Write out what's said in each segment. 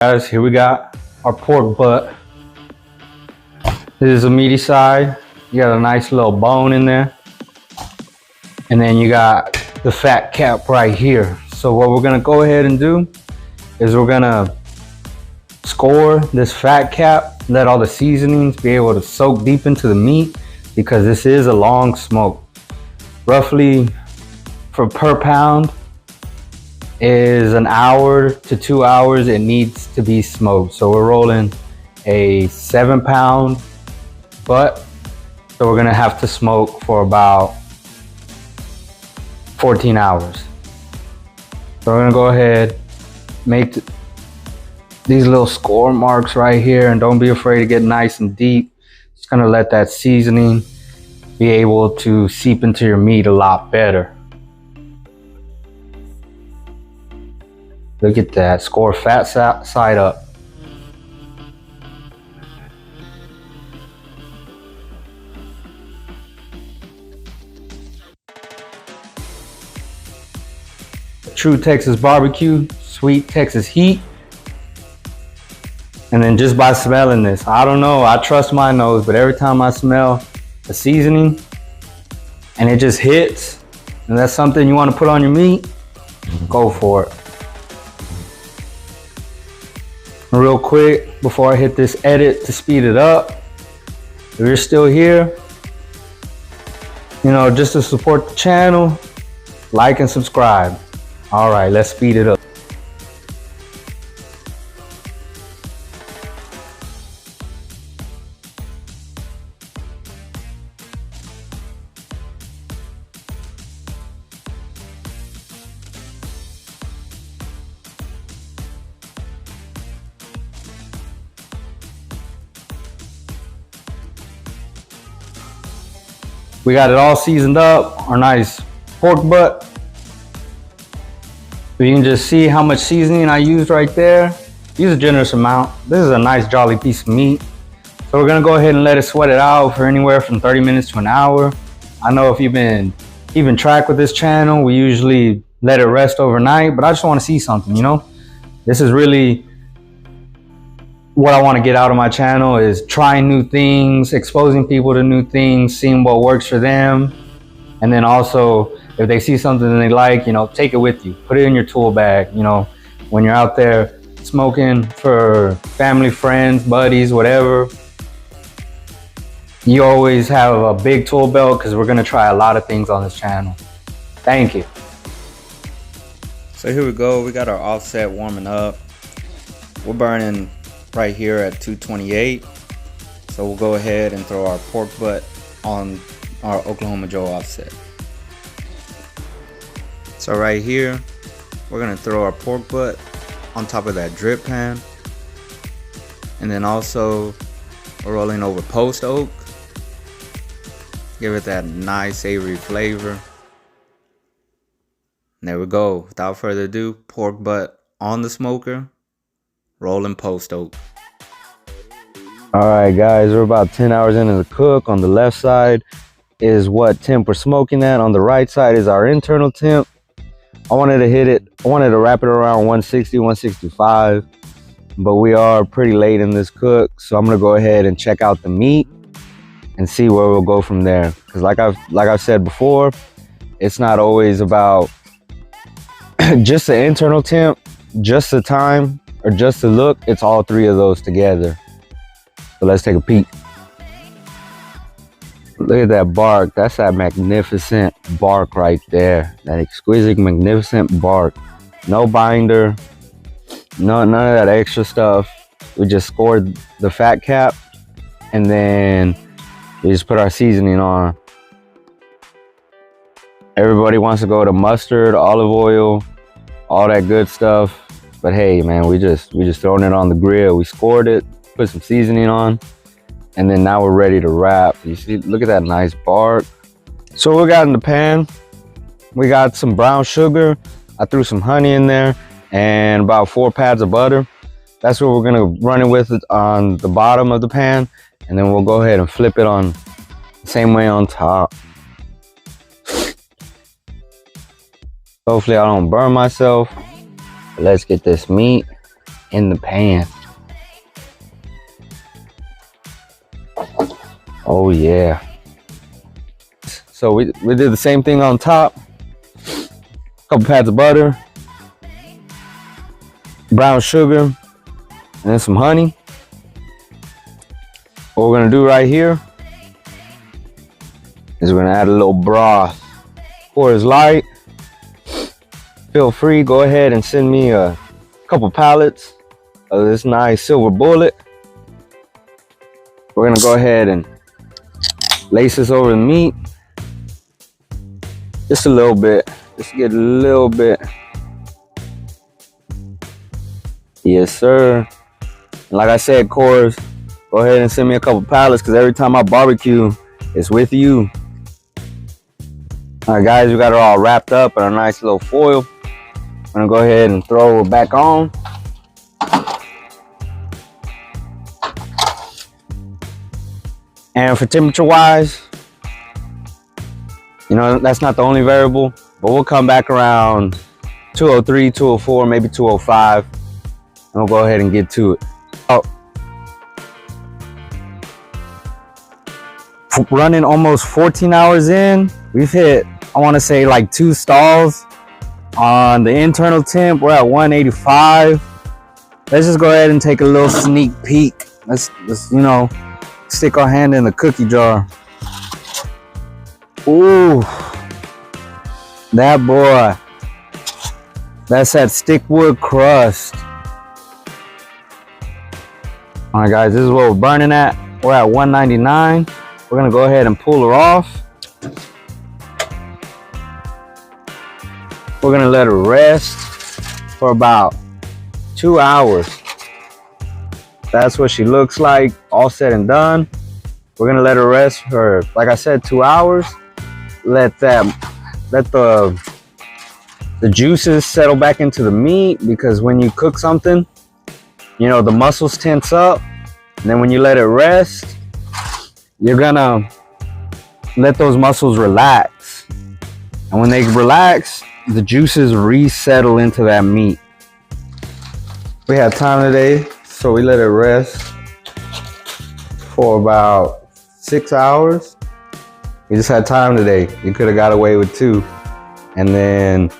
Guys, here we got our pork butt. This is a meaty side. You got a nice little bone in there. And then you got the fat cap right here. So what we're gonna go ahead and do is we're gonna score this fat cap, let all the seasonings be able to soak deep into the meat because this is a long smoke. Roughly per pound is an hour to 2 hours it needs to be smoked. So we're rolling a 7-pound butt, so we're gonna have to smoke for about 14 hours. So we're gonna go ahead, make these little score marks right here, and don't be afraid to get nice and deep. Just gonna let that seasoning be able to seep into your meat a lot better. Look at that, score fat side up. True Texas barbecue, sweet Texas heat. And then just by smelling this, I don't know, I trust my nose, but every time I smell the seasoning and it just hits, and that's something you want to put on your meat, go for it. Real quick, before I hit this edit to speed it up, if you're still here, you know, just to support the channel, like and subscribe. All right, let's speed it up. We got it all seasoned up, our nice pork butt. You can just see how much seasoning I used right there. Use a generous amount. This is a nice jolly piece of meat. So we're gonna go ahead and let it sweat it out for anywhere from 30 minutes to an hour. I know if you've been keeping track with this channel, we usually let it rest overnight, but I just wanna see something, you know? This is really what I wanna get out of my channel, is trying new things, exposing people to new things, seeing what works for them. And then also, if they see something they like, you know, take it with you. Put it in your tool bag, you know, when you're out there smoking for family, friends, buddies, whatever. You always have a big tool belt because we're gonna try a lot of things on this channel. Thank you. So here we go, we got our offset warming up. We're burning right here at 228. So we'll go ahead and throw our pork butt on our Oklahoma Joe offset. So right here, we're gonna throw our pork butt on top of that drip pan. And then also, we're rolling over post oak. Give it that nice savory flavor. And there we go. Without further ado, pork butt on the smoker, rolling post oak. All right, guys, we're about 10 hours into the cook. On the left side is what temp we're smoking at. On the right side is our internal temp. I wanted to wrap it around 160, 165, but we are pretty late in this cook, so I'm gonna go ahead and check out the meat and see where we'll go from there. Because like I've said before, it's not always about just the internal temp, just the time, or just the look. It's all three of those together. So let's take a peek. Look at that bark. That's that magnificent bark right there. That exquisite, magnificent bark. No binder, none of that extra stuff. We just scored the fat cap, and then we just put our seasoning on. Everybody wants to go to mustard, olive oil, all that good stuff. But hey, man, we just throwing it on the grill. We scored it, put some seasoning on, and then now we're ready to wrap. You see, look at that nice bark. So what we got in the pan, we got some brown sugar. I threw some honey in there and about 4 pads of butter. That's what we're gonna run it with on the bottom of the pan. And then we'll go ahead and flip it on the same way on top. Hopefully I don't burn myself. Let's get this meat in the pan. Oh yeah. So we did the same thing on top. Couple pads of butter, brown sugar, and then some honey. What we're gonna do right here is we're gonna add a little broth. Coors Light. Feel free, go ahead and send me a couple pallets of this nice silver bullet. We're gonna go ahead and lace this over the meat. Just a little bit, just get a little bit. Yes, sir. And like I said, Coors, go ahead and send me a couple pallets because every time I barbecue, it's with you. All right, guys, we got it all wrapped up in a nice little foil. I'm gonna go ahead and throw it back on. And for temperature wise, you know, that's not the only variable, but we'll come back around 203, 204, maybe 205, and we'll go ahead and get to it. Oh, running almost 14 hours in, we've hit, I want to say, like 2 stalls. On the internal temp, we're at 185. Let's just go ahead and take a little sneak peek. Let's you know, stick our hand in the cookie jar. Ooh, that boy. That's that stickwood crust. All right, guys, this is what we're burning at. We're at 199. We're gonna go ahead and pull her off. We're gonna let her rest for about 2 hours. That's what she looks like, all said and done. We're gonna let her rest for, like I said, 2 hours. Let the juices settle back into the meat, because when you cook something, you know, the muscles tense up. And then when you let it rest, you're gonna let those muscles relax. And when they relax, the juices resettle into that meat. We had time today, so we let it rest for about 6 hours. We just had time today. You could have got away with 2. And then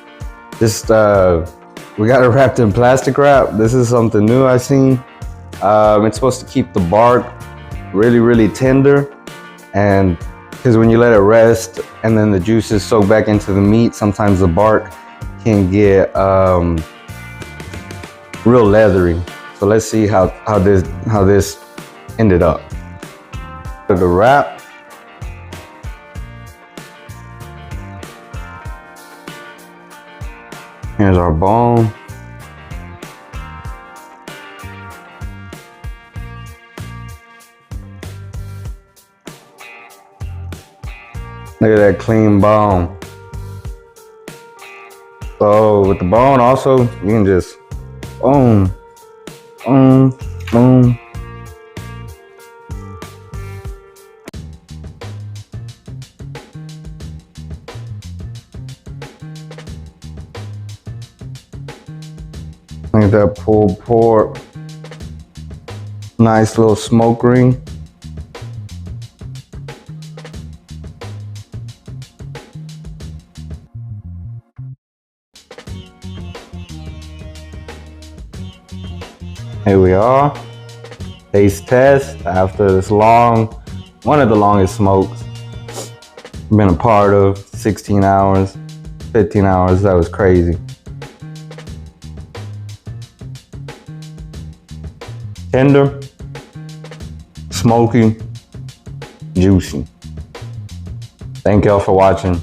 just, we got it wrapped in plastic wrap. This is something new I've seen. It's supposed to keep the bark really, really tender. And because when you let it rest and then the juices soak back into the meat, sometimes the bark can get real leathery. So let's see how this ended up. The wrap. Here's our bone. Look at that clean bone. So with the bone also, you can just boom, boom, boom. Look at that pulled pork. Nice little smoke ring. Here we are, taste test after this long, one of the longest smokes I've been a part of. 16 hours, 15 hours, that was crazy. Tender, smoky, juicy. Thank y'all for watching.